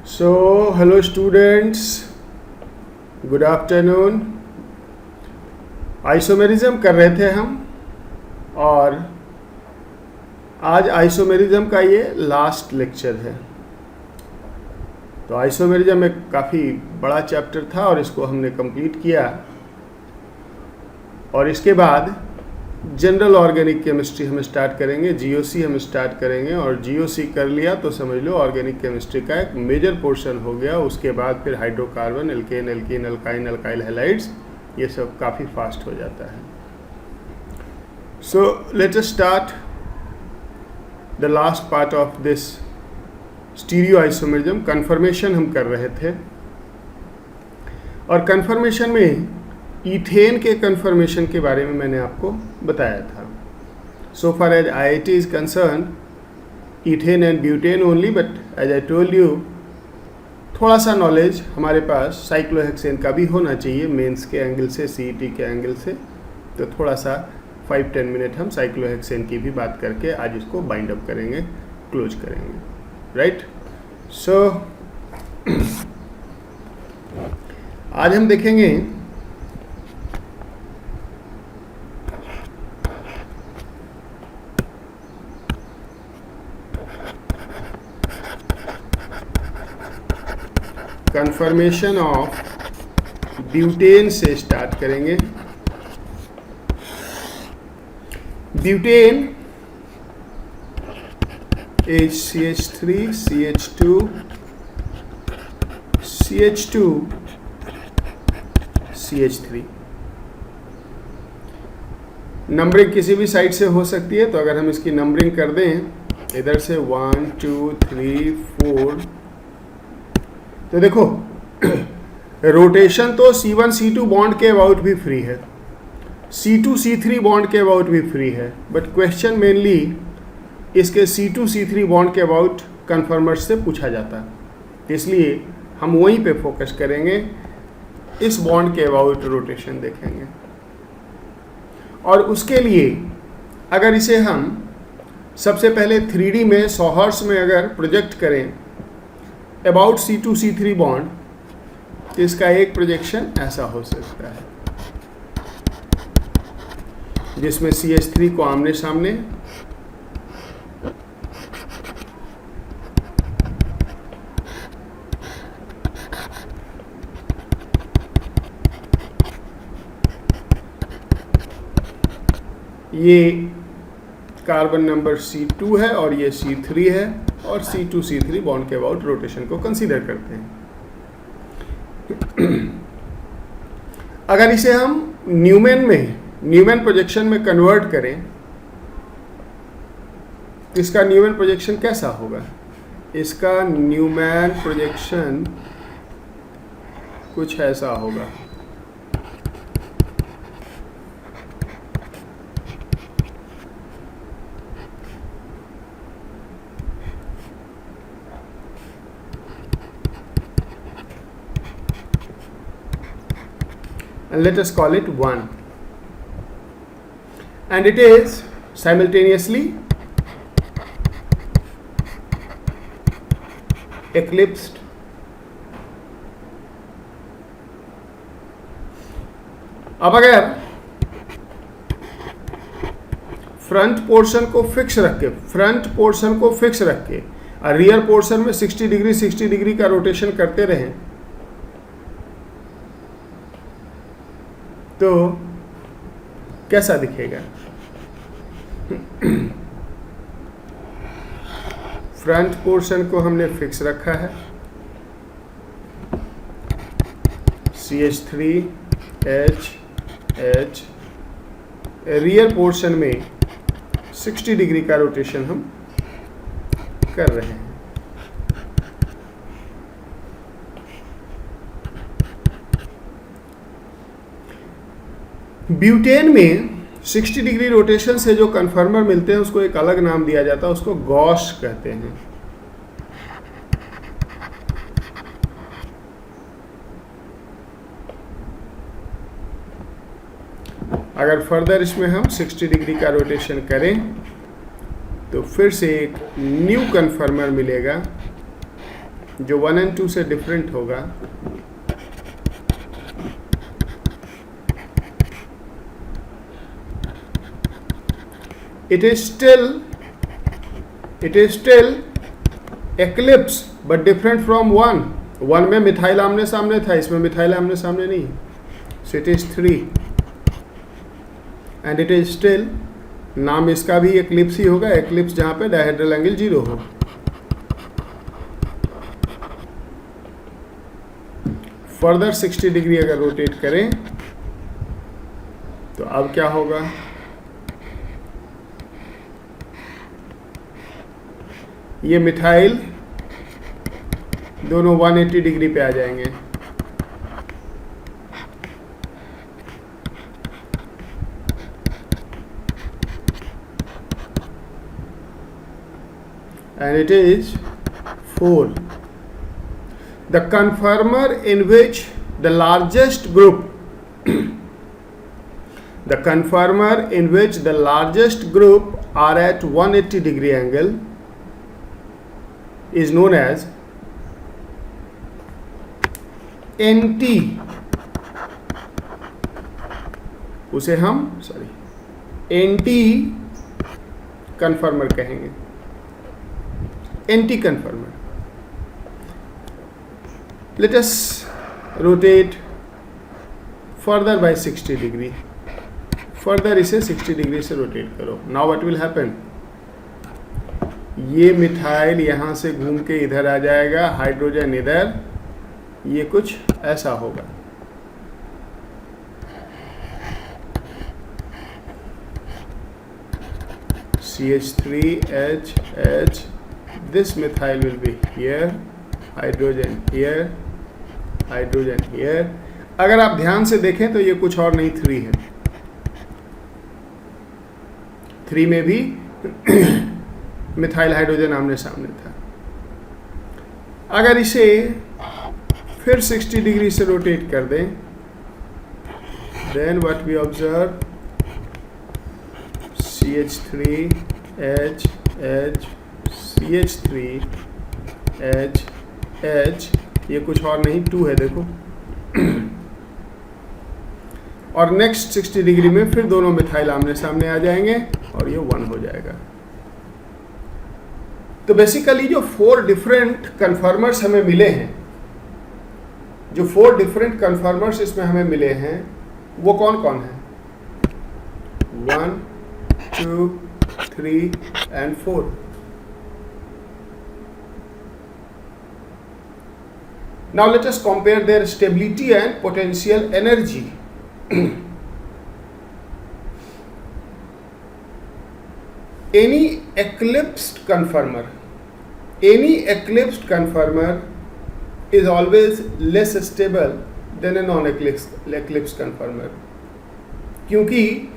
So, hello students, good afternoon. Isomerism कर रहे थे हम और आज आइसोमेरिज्म का ये लास्ट लेक्चर है। तो आइसोमेरिज्म एक काफ़ी बड़ा चैप्टर था और इसको हमने कंप्लीट किया और इसके बाद जनरल ऑर्गेनिक केमिस्ट्री हम स्टार्ट करेंगे, जीओसी हम स्टार्ट करेंगे और जीओसी कर लिया तो समझ लो ऑर्गेनिक केमिस्ट्री का एक मेजर पोर्शन हो गया। उसके बाद फिर hydrocarbon, alkane, alkene, alkyne, alkyl halides, ये सब काफ़ी फास्ट हो जाता है। So let us start the last part of this stereoisomerism. Conformation हम कर रहे थे और कन्फर्मेशन में ईथेन के कन्फर्मेशन के बारे में मैंने आपको बताया था। So far as IIT is concern, ethane and butane only, but as I told you थोड़ा सा नॉलेज हमारे पास साइक्लोहेक्सेन का भी होना चाहिए मेंस के एंगल से, CET के एंगल से। तो थोड़ा सा 5-10 मिनट हम साइक्लोहेक्सेन की भी बात करके आज इसको बाइंड अप करेंगे, क्लोज करेंगे, राइट। सो आज हम देखेंगे कन्फर्मेशन ऑफ ब्यूटेन से स्टार्ट करेंगे। Butane is CH3 CH2 CH2 CH3। Numbering किसी भी साइड से हो सकती है, तो अगर हम इसकी नंबरिंग कर दें इधर से 1 2 3 4, तो देखो रोटेशन तो C1 C2 बॉन्ड के अबाउट भी फ्री है, C2 C3 बॉन्ड के अबाउट भी फ्री है, बट क्वेश्चन मेनली इसके C2 C3 बॉन्ड के अबाउट कन्फर्मर्स से पूछा जाता है, इसलिए हम वहीं पे फोकस करेंगे, इस बॉन्ड के अबाउट रोटेशन देखेंगे। और उसके लिए अगर इसे हम सबसे पहले 3D में सॉहर्स में अगर प्रोजेक्ट करें अबाउट C2 C3 बॉन्ड, तो इसका एक प्रोजेक्शन ऐसा हो सकता है जिसमें CH3 को आमने सामने, ये कार्बन नंबर C2 है और ये C3 है और C2 C3 बॉन्ड के अबाउट रोटेशन को कंसीडर करते हैं। अगर इसे हम न्यूमैन प्रोजेक्शन में कन्वर्ट करें तो इसका न्यूमैन प्रोजेक्शन कैसा होगा? इसका न्यूमैन प्रोजेक्शन कुछ ऐसा होगा। And let us call it 1, and it is simultaneously eclipsed अब अगर फ्रंट पोर्शन को फिक्स रख के और रियर पोर्शन में 60 डिग्री का रोटेशन करते रहें तो कैसा दिखेगा? फ्रंट पोर्शन को हमने फिक्स रखा है, CH3 H H, rear portion में 60 डिग्री का रोटेशन हम कर रहे हैं। ब्यूटेन में 60 डिग्री रोटेशन से जो कन्फर्मर मिलते हैं उसको एक अलग नाम दिया जाता है, उसको गॉस कहते हैं। अगर फर्दर इसमें हम 60 डिग्री का रोटेशन करें तो फिर से एक न्यू कन्फर्मर मिलेगा जो 1 and 2 से डिफरेंट होगा, it is still eclipse but different from 1. 1 में मिथाइल आमने सामने था, इसमें मिथाइल आमने सामने नहीं. So it is 3 and it is still, नाम इसका भी एक्लिप्स ही होगा, एक्लिप्स जहाँ पे डायहेड्रल एंगल 0 हो. फर्दर 60 डिग्री अगर रोटेट करें तो अब क्या होगा, ये मिथाइल दोनों 180 डिग्री पे आ जाएंगे. And it is 4. The conformer in which the largest group are at 180 degree angle is known as NT. उसे हम NT conformer कहेंगे. NT conformer. Let us rotate further by 60 degree. Further इसे 60 degree से rotate करो. Now what will happen? ये methyl यहाँ से घूम के इधर आ जाएगा, हाइड्रोजन इधर, ये कुछ ऐसा होगा. CH3H, this methyl will be here, hydrogen here, hydrogen here. अगर आप ध्यान से देखें तो ये कुछ और नहीं 3 है. 3 में भी मिथाइल हाइड्रोजन आमने सामने था. अगर इसे फिर 60 डिग्री से रोटेट कर दें, then what we observe, CH3H, CH3H, ये कुछ और नहीं 2 है देखो. और नेक्स्ट 60 डिग्री में फिर दोनों मिथाइल आमने सामने आ जाएंगे और ये 1 हो जाएगा. तो बेसिकली जो 4 डिफरेंट कन्फर्मर्स हमें मिले हैं, जो 4 डिफरेंट कन्फर्मर्स इसमें हमें मिले हैं, वो कौन कौन है? 1, 2, 3 and 4. Now let us compare their stability and potential energy. Any eclipsed conformer is always less stable than a non-eclipsed conformer, क्योंकि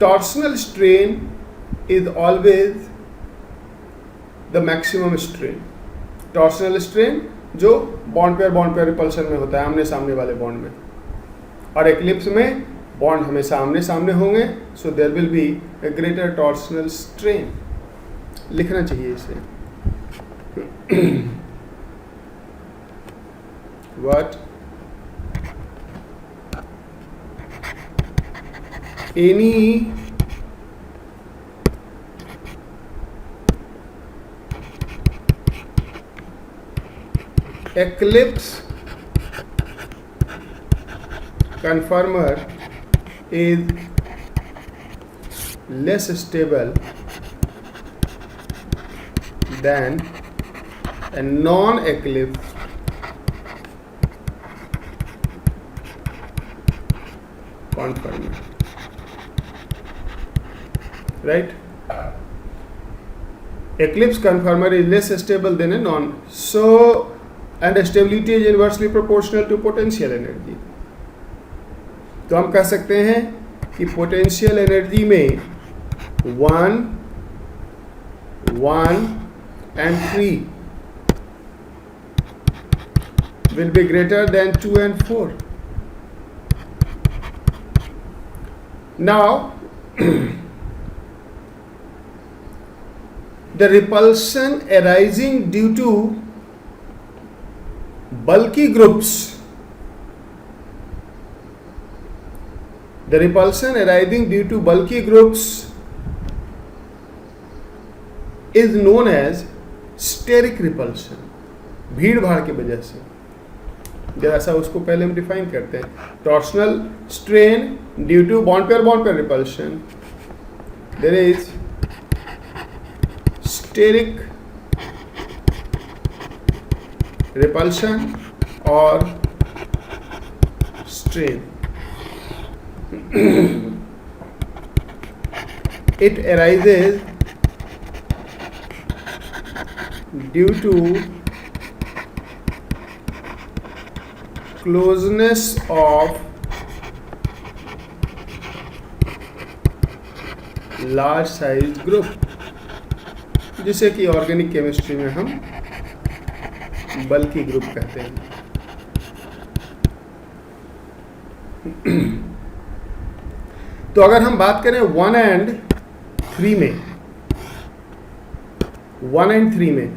torsional strain is always the maximum strain. Torsional strain जो बॉन्ड पेयर रिपल्शन में होता है, आमने सामने वाले bond में, और एक्लिप्स में बॉन्ड हमेशा आमने सामने होंगे. So there will be a greater torsional strain. लिखना चाहिए इसे. What any eclipse conformer is less stable than a non-eclipse conformer, right? Eclipse conformer is less stable than a non, so and stability is inversely proportional to potential energy. तो हम कह सकते हैं कि potential energy में 1, 1 and 3 will be greater than 2 and 4. Now the repulsion arising due to bulky groups, the repulsion arising due to bulky groups is known as steric repulsion. भीड़ भाड़ की वजह से, जरा सा उसको पहले हम डिफाइन करते हैं. Torsional strain due to bond pair repulsion, there is steric repulsion or strain. It arises due to closeness of large sized group, जिसे कि ऑर्गेनिक केमिस्ट्री में हम बल्कि ग्रुप कहते हैं. तो अगर हम बात करें 1 and 3 में, 1 and 3 में,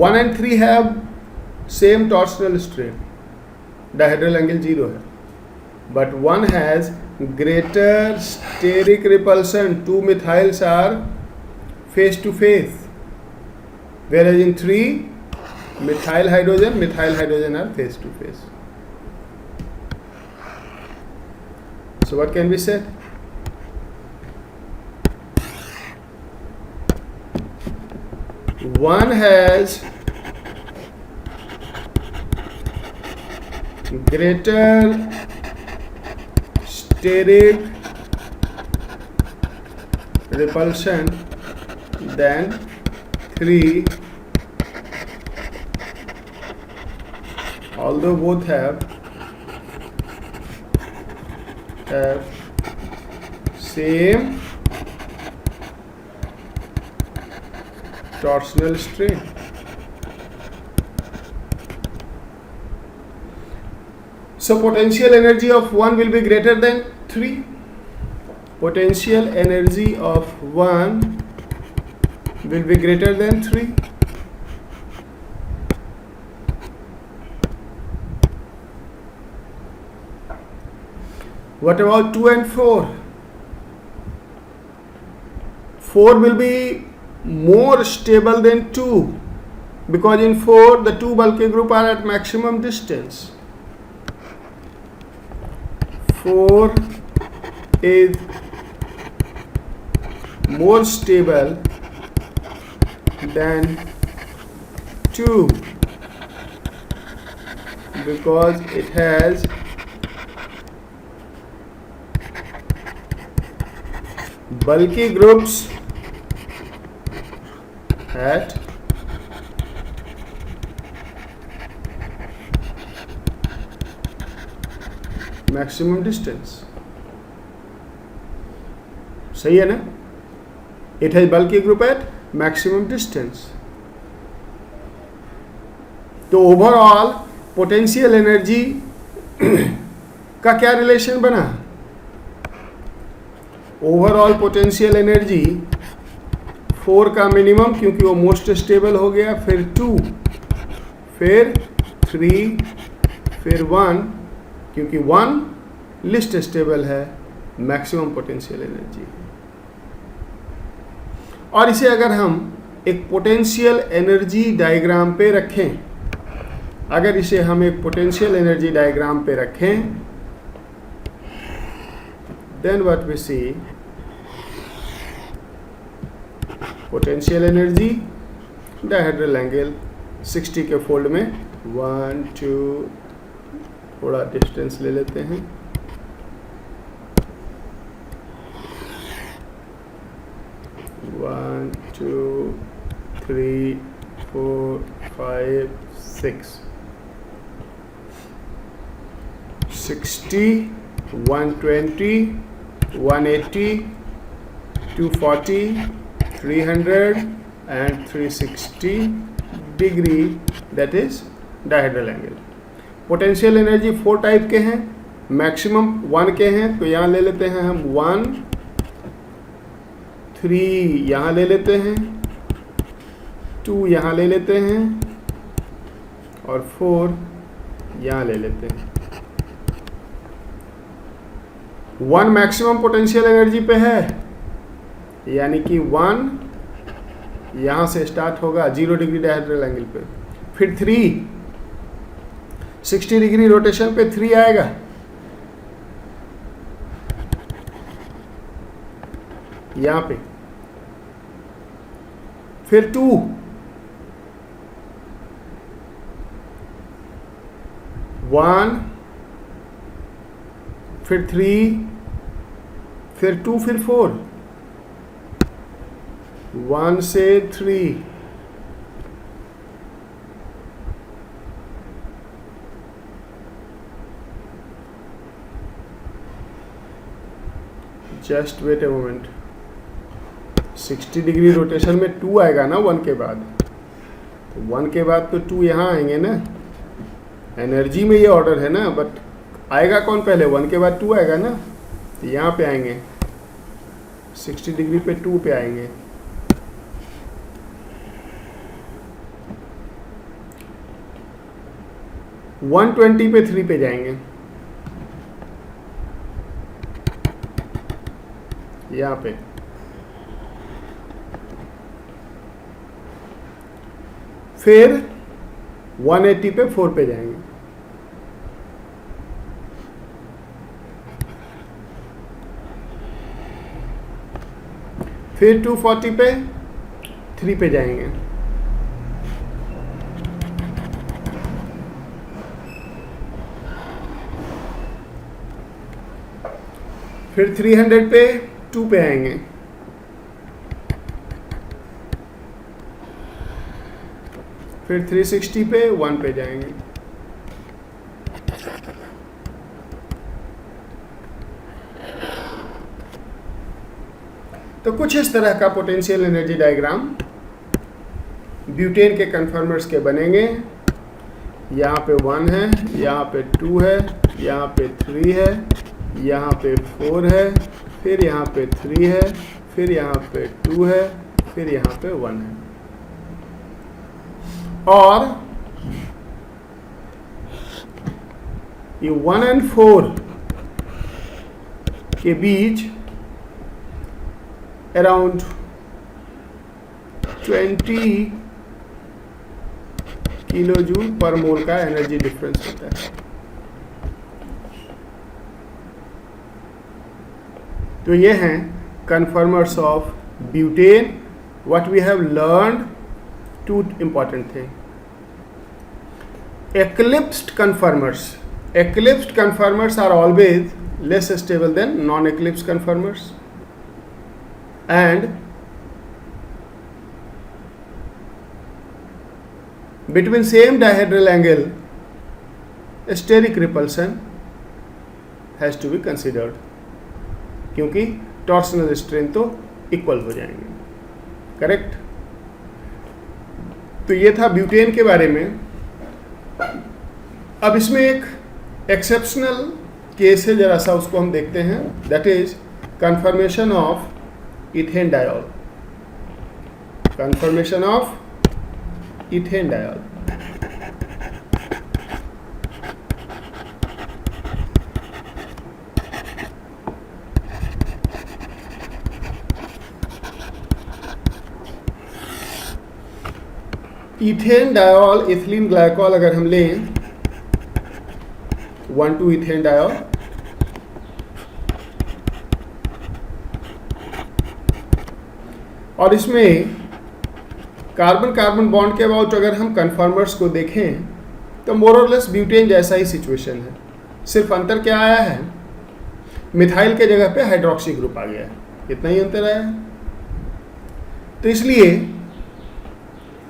1 and 3 have same torsional strain, dihedral angle 0 है, but 1 has greater steric repulsion. 2 methyls are face to face, whereas in 3 methyl hydrogen are face to face. So what can be said? One has greater steric repulsion than 3, although both have same torsional strain. So potential energy of 1 will be greater than 3. Potential energy of 1 will be greater than 3. What about 2 and 4? 4 will be more stable than 2, because in 4 the two bulky group are at maximum distance. 4 is more stable than 2 because it has bulky groups at maximum distance. सही है ना? It has bulky group at maximum distance. तो overall potential energy का क्या relation बना? Overall potential energy 4 का minimum, क्योंकि वो मोस्ट स्टेबल हो गया, फिर 2, फिर 3, फिर 1, क्योंकि 1 लिस्ट स्टेबल है, मैक्सिमम पोटेंशियल एनर्जी. और इसे अगर हम एक पोटेंशियल एनर्जी डायग्राम पे रखें, अगर इसे हम एक पोटेंशियल एनर्जी डायग्राम पे रखें, then what we see, potential energy dihedral angle 60 के फोल्ड में 1 2, थोड़ा डिस्टेंस ले लेते हैं, 1 2 3 4 5 6, 60, 120, 180, 240, 300 and 360 degree, that is dihedral angle. Potential energy 4 type के हैं, मैक्सिमम 1 के हैं, तो यहाँ ले लेते हैं हम 1 3 यहाँ ले लेते हैं, 2 यहाँ ले लेते हैं और 4 यहाँ ले लेते हैं। 1 मैक्सिमम पोटेंशियल एनर्जी पे है, यानी कि 1 यहाँ से स्टार्ट होगा 0 डिग्री डायहेड्रल एंगल पे, फिर 3 60 डिग्री रोटेशन पे 3 आएगा, यहाँ पे, फिर 2 1 फिर 3 फिर 2 फिर 4, 1 से 3 just wait a moment. 60 degree rotation में 2 आएगा ना 1 के बाद, तो 1 के बाद तो 2 यहाँ आएंगे ना, एनर्जी में ये ऑर्डर है ना, बट आएगा कौन पहले, 1 के बाद 2 आएगा ना, तो यहाँ पे आएंगे 60 डिग्री पे 2 पे आएंगे। वन 120 पे 3 पे जाएंगे, यहाँ पे, फिर 180 पे 4 पे जाएंगे, फिर 240 पे 3 पे जाएंगे, फिर 300 पे 2 पे आएंगे, फिर 360 पे 1 पे जाएंगे। तो कुछ इस तरह का पोटेंशियल एनर्जी डायग्राम ब्यूटेन के कन्फर्मर्स के बनेंगे। यहाँ पे 1 है, यहाँ पे 2 है, यहाँ पे 3 है, यहाँ पे 4 है, फिर यहाँ पे 3 है, फिर यहाँ पे 2 है, फिर यहाँ पे 1 है। और ये 1 और 4 के बीच अराउंड 20 किलो जूल पर मोल का एनर्जी डिफरेंस होता है। तो ये हैं conformers of butane. What we have learned, 2 important thing. Eclipsed conformers are always less stable than non-eclipsed conformers, and between same dihedral angle steric repulsion has to be considered, क्योंकि torsional strain तो equal हो जाएंगे। Correct. तो ये था butane के बारे में। अब इसमें एक एक्सेप्शनल केस है, जरा सा उसको हम देखते हैं। That is confirmation of ethane diol. Confirmation of ethane diol. Ethane diol, ethylene glycol अगर हम लें 1,2 इथेन डायोल, और इसमें कार्बन कार्बन बॉन्ड के अबाउट अगर हम कन्फर्मर्स को देखें तो मोर और लेस ब्यूटेन जैसा ही सिचुएशन है। सिर्फ अंतर क्या आया है, मिथाइल के जगह पे हाइड्रोक्सी ग्रुप आ गया है, इतना ही अंतर आया है। तो इसलिए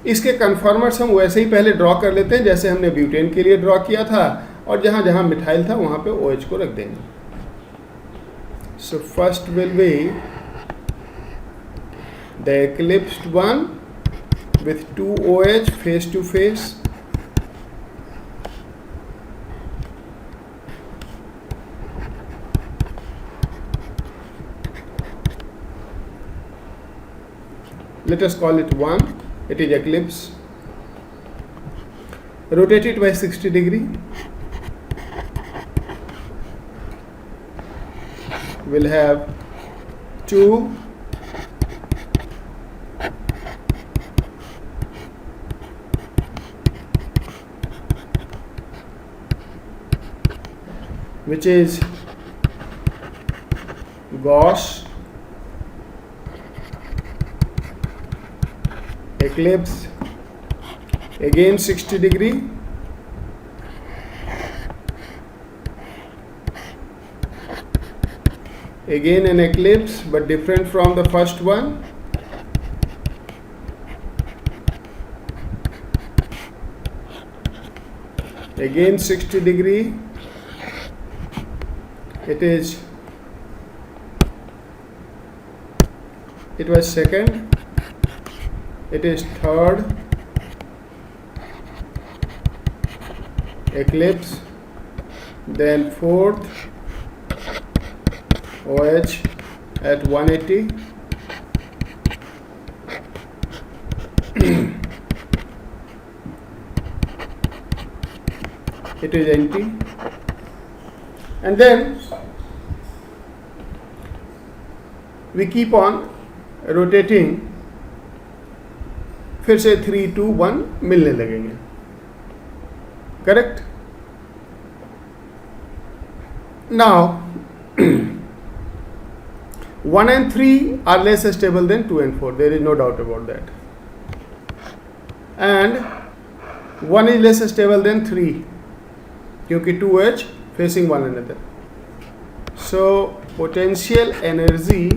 इसके कन्फर्मर्स हम वैसे ही पहले ड्रॉ कर लेते हैं जैसे हमने ब्यूटेन के लिए ड्रॉ किया था, और जहाँ जहाँ मिथाइल था वहाँ पे OH को रख देंगे। So first will be the eclipsed one with 2 OH face to face, let us call it 1, it is eclipse. Rotate it by 60 degree. We'll have 2, which is Gauss, eclipse, again 60 degree, again an eclipse but different from the first one, again 60 degree, it was second, it is third, eclipse, then fourth, OH at 180, it is NT, and then we keep on rotating, फिर से 3, 2, 1 मिलने लगेंगे, correct. Now 1 and 3 are less stable than 2 and 4, there is no doubt about that, and 1 is less stable than 3 क्योंकि 2H facing one another. So potential energy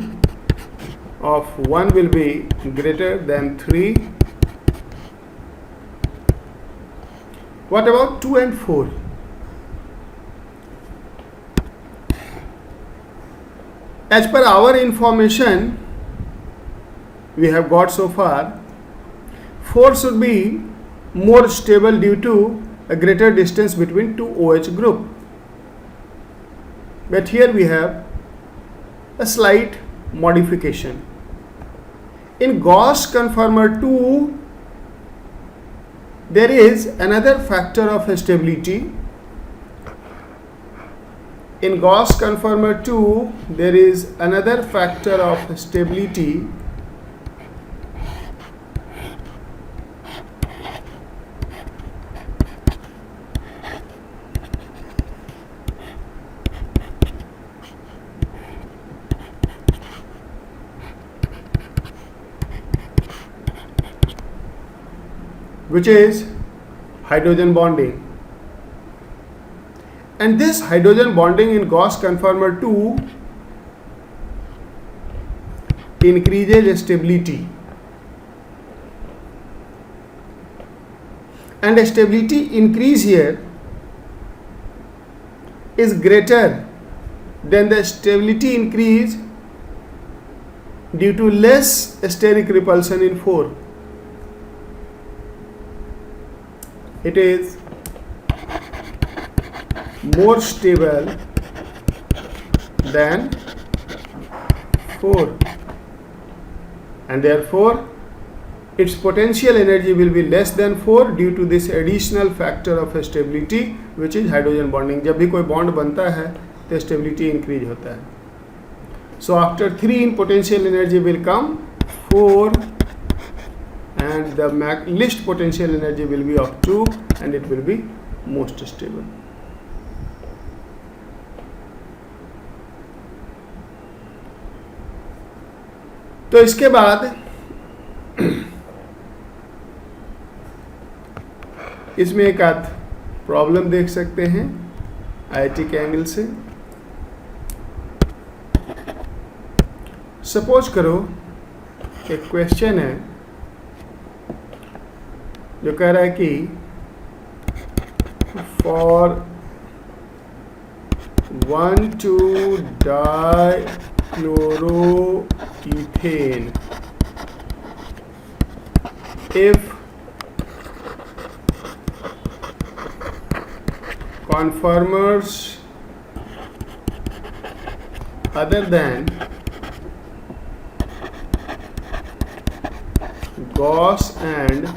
of 1 will be greater than 3. What about 2 and 4? As per our information we have got so far, 4 should be more stable due to a greater distance between two OH group. But here we have a slight modification. In Gauss conformer 2, there is another factor of stability. In Gauss conformer 2, there is another factor of stability which is hydrogen bonding. And this hydrogen bonding in Gauss conformer 2 increases stability. And stability increase here is greater than the stability increase due to less steric repulsion in 4. It is more stable than 4, and therefore its potential energy will be less than 4 due to this additional factor of stability which is hydrogen bonding. जब भी कोई bond बनता है तो stability increase होता है. So after 3 in potential energy will come 4, and the least potential energy will be of 2, and it will be most stable. तो इसके बाद इसमें एक आध प्रॉब्लम देख सकते हैं आईआईटी के एंगल से. सपोज करो एक क्वेश्चन है जो कह रहा है कि for 1,2-dichloroethane if conformers other than Gauss and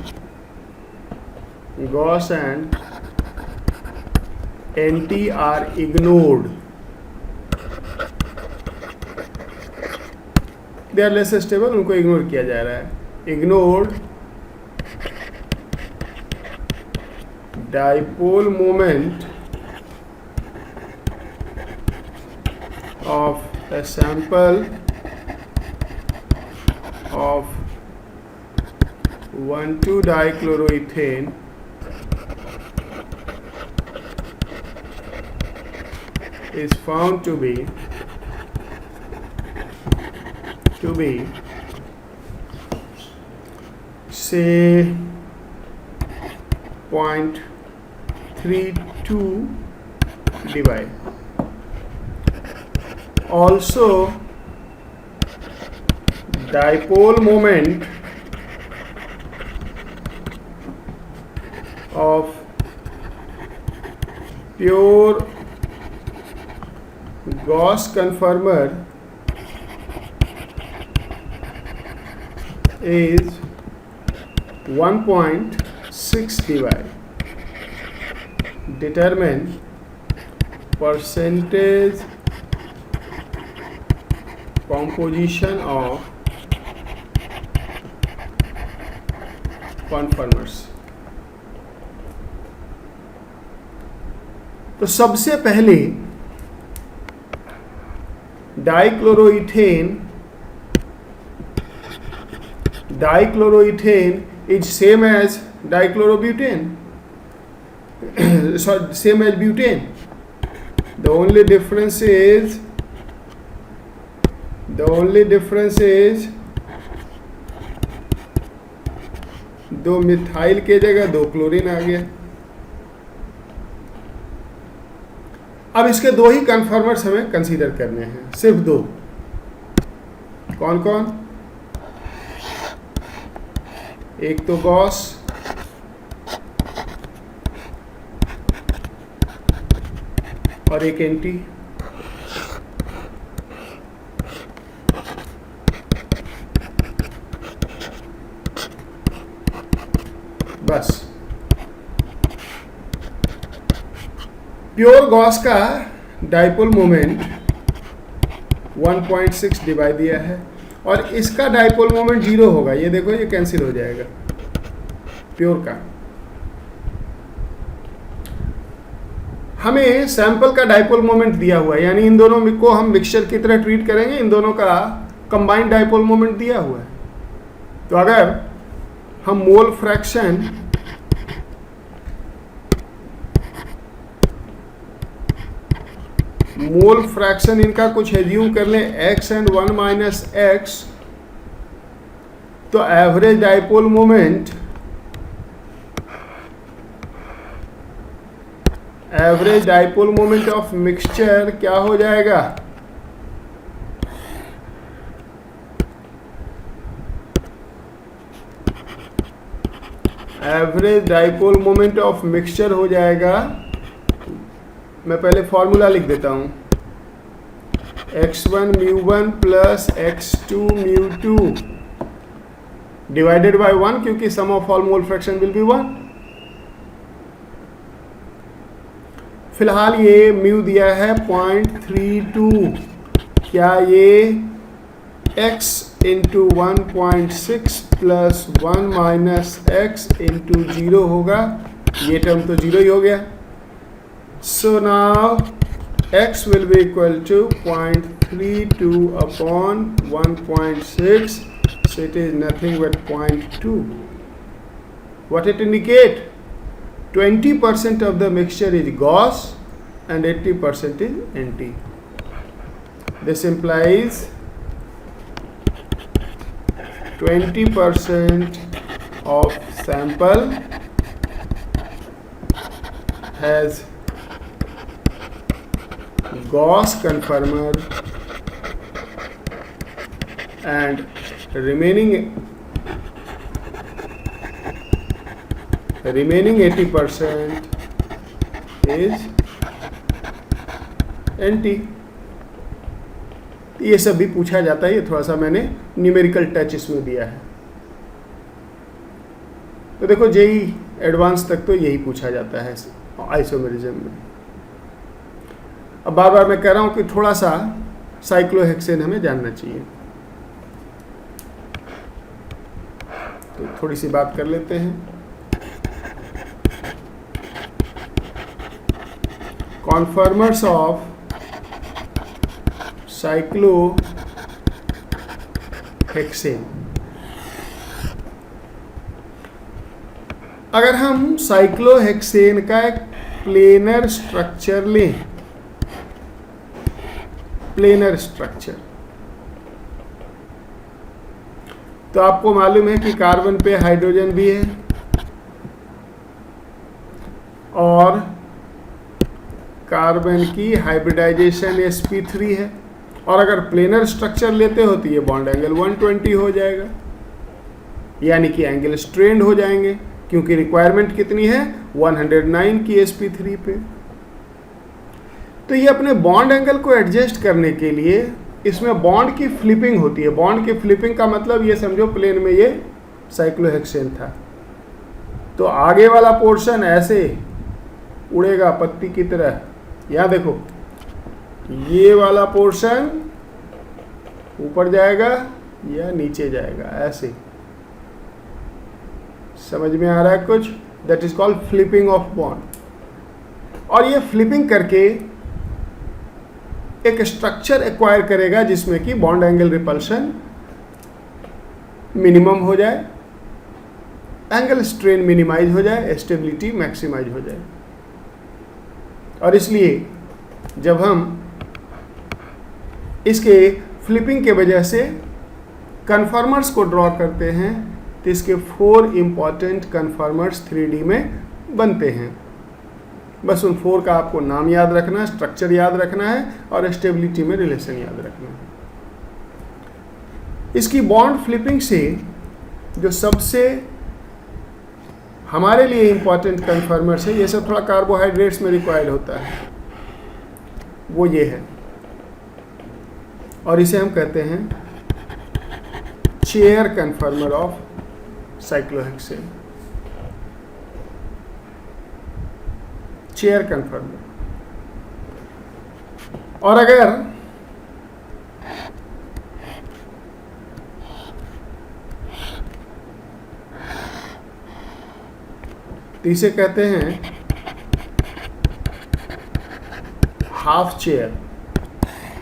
NT are ignored. They are less stable, उनको इग्नोर किया जा रहा है. Ignored dipole moment of a sample of 1,2-dichloroethane is found to be say 0.32 dBi. Also, dipole moment of pure Gauss conformer is 1.6 dBi. Determine percentage composition of conformers. तो सबसे पहले dichloroethane is same as dichlorobutane, sorry, same as butane. The only difference is दो methyl के जगह दो chlorine आ गया. अब इसके दो ही कन्फर्मर्स हमें कंसीडर करने हैं, सिर्फ दो. कौन कौन? एक तो गॉस और एक एंटी. बस प्योर गॉस का डाइपोल मोमेंट 1.6 dBi दिया है और इसका डाइपोल मोमेंट 0 होगा. ये देखो, ये कैंसिल हो जाएगा प्योर का. हमें सैंपल का डाइपोल मोमेंट दिया हुआ है, यानी इन दोनों को हम मिक्सचर की तरह ट्रीट करेंगे. इन दोनों का कंबाइंड डाइपोल मोमेंट दिया हुआ है. तो अगर हम मोल फ्रैक्शन इनका कुछ एज्यूम कर लें x and 1 minus x, तो average dipole moment of mixture क्या हो जाएगा? Average dipole moment of mixture हो जाएगा, मैं पहले फॉर्मूला लिख देता हूं, x1 μ1 plus x2 μ2 divided by 1, क्योंकि sum of all mole fraction will be 1. फिलहाल ये म्यू दिया है 0.32. क्या ये x into 1.6 plus 1 minus x into 0 होगा? ये टर्म तो 0 ही हो गया. So now x will be equal to 0.32 upon 1.6, so it is nothing but 0.2. What it indicate? 20% of the mixture is Gauss and 80% is NT. This implies 20% of sample has Gauss conformer and remaining 80% is NT. ये सब भी पूछा जाता है. ये थोड़ा सा मैंने न्यूमेरिकल टच इसमें दिया है. तो देखो जेई एडवांस तक तो यही पूछा जाता है आइसोमेरिज्म में। अब बार बार मैं कह रहा हूँ कि थोड़ा सा साइक्लोहेक्सेन हमें जानना चाहिए, तो थोड़ी सी बात कर लेते हैं। कॉन्फर्मर्स ऑफ साइक्लोहेक्सेन। अगर हम साइक्लोहेक्सेन का एक प्लेनर स्ट्रक्चर लें, प्लेनर स्ट्रक्चर, तो आपको मालूम है कि कार्बन पे हाइड्रोजन भी है और कार्बन की हाइब्रिडाइजेशन sp3 है, और अगर प्लेनर स्ट्रक्चर लेते हो तो ये बॉन्ड एंगल 120 हो जाएगा, यानी कि एंगल स्ट्रेंड हो जाएंगे, क्योंकि रिक्वायरमेंट कितनी है 109 की sp3 पे। तो ये अपने बॉन्ड एंगल को एडजस्ट करने के लिए इसमें बॉन्ड की फ्लिपिंग होती है। बॉन्ड की फ्लिपिंग का मतलब ये समझो प्लेन में ये साइक्लोहेक्सेन था, तो आगे वाला पोर्शन ऐसे उड़ेगा पत्ती की तरह। यहाँ देखो ये वाला पोर्शन ऊपर जाएगा या नीचे जाएगा, ऐसे। समझ में आ रहा है कुछ? That is called flipping of bond. और ये फ्लिपिंग करके एक स्ट्रक्चर एक्वायर करेगा जिसमें कि बॉन्ड एंगल रिपल्शन मिनिमम हो जाए, एंगल स्ट्रेन मिनिमाइज हो जाए, स्टेबिलिटी मैक्सिमाइज हो जाए। और इसलिए जब हम इसके फ्लिपिंग के वजह से कन्फर्मर्स को ड्रॉ करते हैं तो इसके 4 इंपॉर्टेंट कन्फर्मर्स 3D में बनते हैं। बस उन 4 का आपको नाम याद रखना है, स्ट्रक्चर याद रखना है और स्टेबिलिटी में रिलेशन याद रखना है। इसकी बॉन्ड फ्लिपिंग से जो सबसे हमारे लिए इंपॉर्टेंट कन्फर्मर्स है, ये सब थोड़ा कार्बोहाइड्रेट्स में रिक्वायर्ड होता है, वो ये है, और इसे हम कहते हैं चेयर कन्फर्मर ऑफ साइक्लोहेक्सेन। चेयर कन्फर्मर। और अगर तो इसे कहते हैं हाफ चेयर।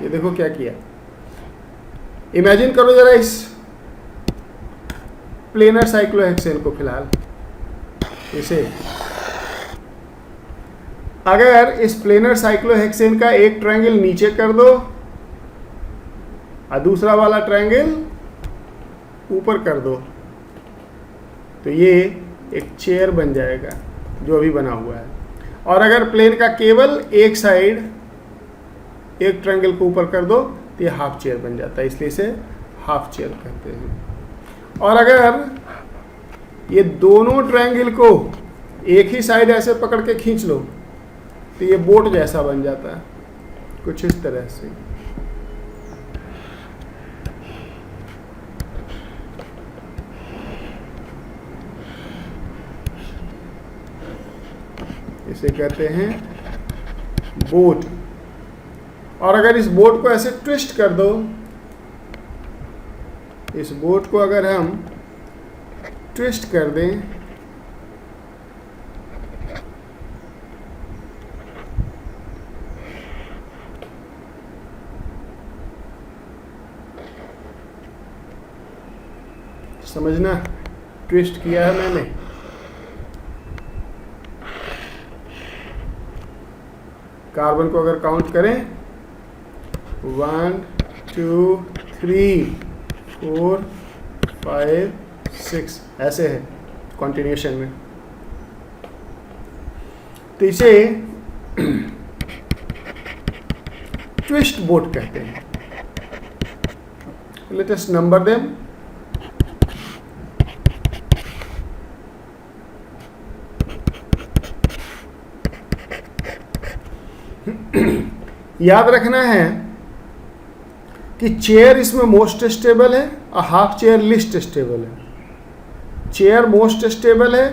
ये देखो क्या किया, इमेजिन करो जरा इस प्लेनर साइक्लोहेक्सेन को। फिलहाल इसे अगर इस प्लेनर साइक्लोहेक्सेन का एक ट्रायंगल नीचे कर दो और दूसरा वाला ट्रायंगल ऊपर कर दो, तो ये एक चेयर बन जाएगा जो अभी बना हुआ है। और अगर प्लेन का केवल एक साइड एक ट्रायंगल को ऊपर कर दो तो ये हाफ चेयर बन जाता है, इसलिए इसे हाफ चेयर कहते हैं। और अगर ये दोनों ट्रायंगल को एक ही साइड ऐसे पकड़ के खींच लो तो ये बोट जैसा बन जाता है, कुछ इस तरह से। इसे कहते हैं बोट। और अगर इस बोट को ऐसे ट्विस्ट कर दो, इस बोट को अगर हम ट्विस्ट कर दें समझना, ट्विस्ट किया है मैंने, कार्बन को अगर काउंट करें 1 2 3 4 5 6 ऐसे है कॉन्टिन्यूशन में, तो इसे ट्विस्ट बोट कहते हैं। Let us number them. याद रखना है कि चेयर इसमें मोस्ट स्टेबल है और हाफ चेयर लिस्ट स्टेबल है। चेयर मोस्ट स्टेबल है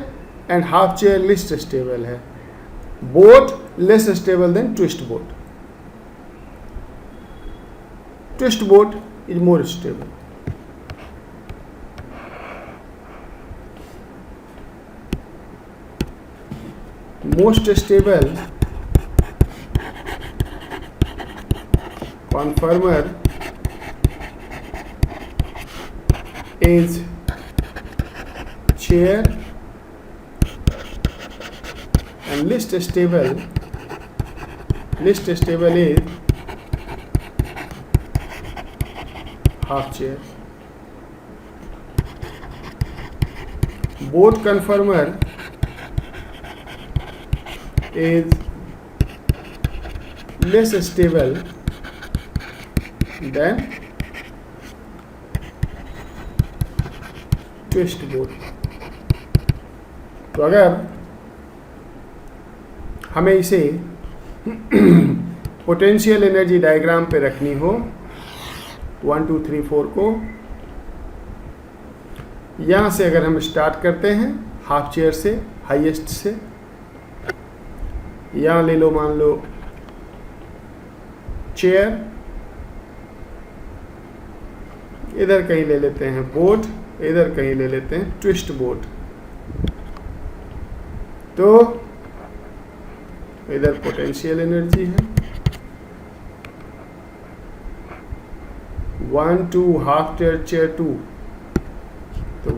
and half chair least stable है. Boat less stable than twist boat. Twist boat is more stable. Most stable conformer is chair and least stable is half chair. Both conformer is less stable than twist boat. तो अगर हमें इसे potential energy diagram पे रखनी हो 1 2 3 4 को, यहाँ से अगर हम स्टार्ट करते हैं हाफ चेयर से, हाईएस्ट से, यहाँ ले लो, मान लो चेयर, इधर कहीं ले लेते हैं बोट, इधर कहीं ले लेते हैं ट्विस्ट बोट. तो इधर पोटेंशियल एनर्जी है 1 2 हाफ चेयर चेयर 2. तो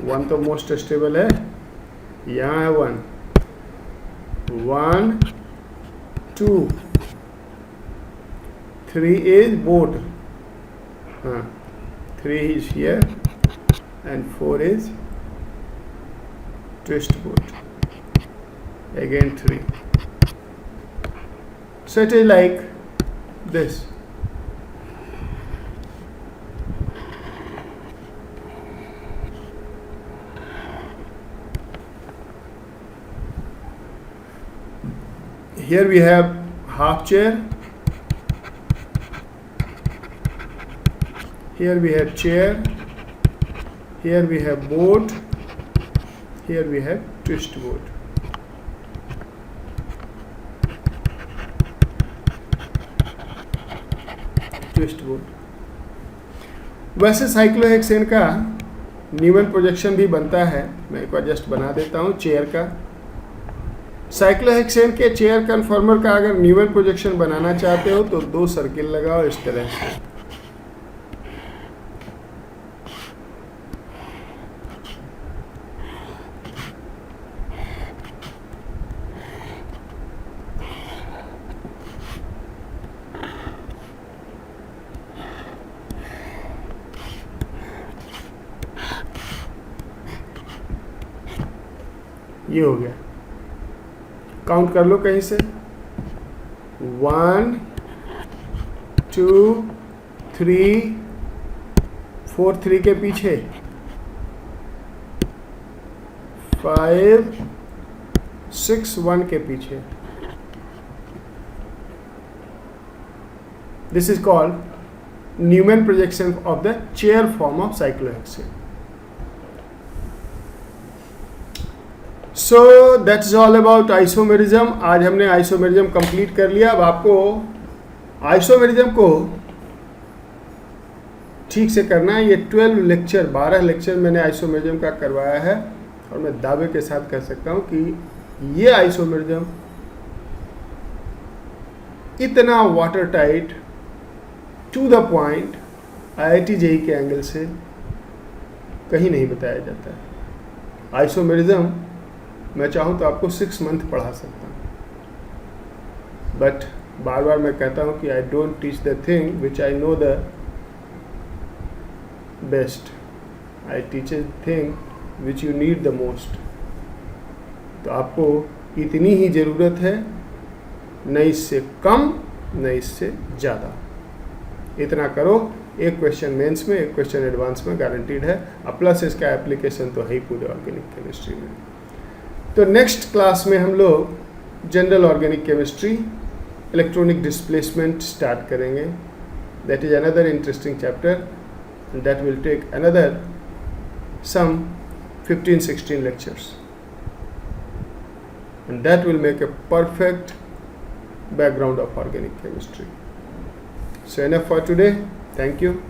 1 तो मोस्ट स्टेबल है, यहाँ है 1 2 3 इज बोट, हाँ 3 is here and 4 is twist boat, again 3. So it is like this. Here we have half chair, here we have chair, here we have boat, here we have twist boat. Twist boat. वैसे cyclohexane का Newman projection भी बनता है, मैं एक बार just बना देता हूँ चेयर का. साइक्लोहेक्सेन के चेयर कन्फॉर्मर का अगर न्यूमैन प्रोजेक्शन बनाना चाहते हो तो 2 सर्किल लगाओ इस तरह से. ये हो गया. काउंट कर लो कहीं से, 1 2 3 4 3 के पीछे 5 6 1 के पीछे. This is called Newman projection of the chair form of cyclohexane. So that's all about isomerism. आज हमने आइसोमेरिज्म कंप्लीट कर लिया. अब आपको आइसोमेरिज्म को ठीक से करना है. ये 12 लेक्चर मैंने आइसोमेरिज्म का करवाया है और मैं दावे के साथ कह सकता हूँ कि ये आइसोमेरिज्म इतना water tight to the point IIT JEE के एंगल से कहीं नहीं बताया जाता है. आइसोमेरिज्म मैं चाहूँ तो आपको 6 मंथ पढ़ा सकता हूँ, बट बार बार मैं कहता हूँ कि I don't teach the thing which I know the best, I teach a thing which you need the most. तो आपको इतनी ही ज़रूरत है, न इससे कम न इससे ज़्यादा. इतना करो. एक क्वेश्चन मेंस में, एक क्वेश्चन एडवांस में गारंटीड है. प्लस इसका एप्लीकेशन तो है ही पूरे ऑर्गेनिक केमिस्ट्री में. तो नेक्स्ट क्लास में हम लोग general organic chemistry, electronic displacement start करेंगे. That is another interesting chapter, and that will take another some 15-16 lectures, and that will make a perfect background of organic chemistry. So enough for today. Thank you.